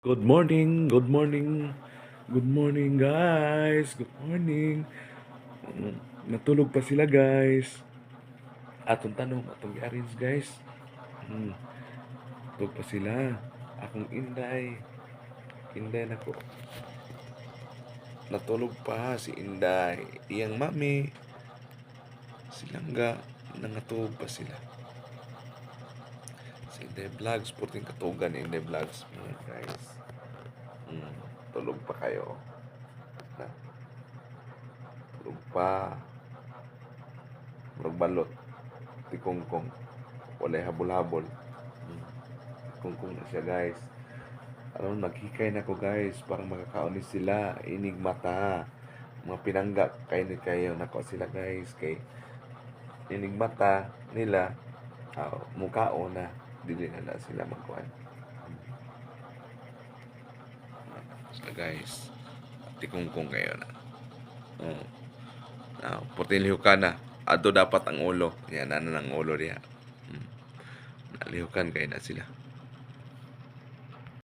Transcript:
Good morning, good morning, good morning guys, good morning. Natulog pa sila guys. Atong tanong, atong i-arrange guys. Hmm, Natulog pa sila. Akong Inday nako. Natulog pa si Inday. Iyang mami, silangga, nangatulog pa sila. Si Inday Vlogs, puting katugan Inday Vlogs mga guys. Tulog pa kayo. Na, tulog pa. Murag balot. Tikongkong. Walay habol-habol. Kungkong na siya guys. Naghikay na ko guys. Parang makakaonis sila. Inig mata. Mga pinangga. Kayo nako sila guys. Kay inig mata nila. Mukao na. Dili na sila magkuhan. So guys. Tikungkong kayo na. Putin ka na. Ato dapat ang ulo. Yan na ng ulo niya. Nalihukan kayo na sila.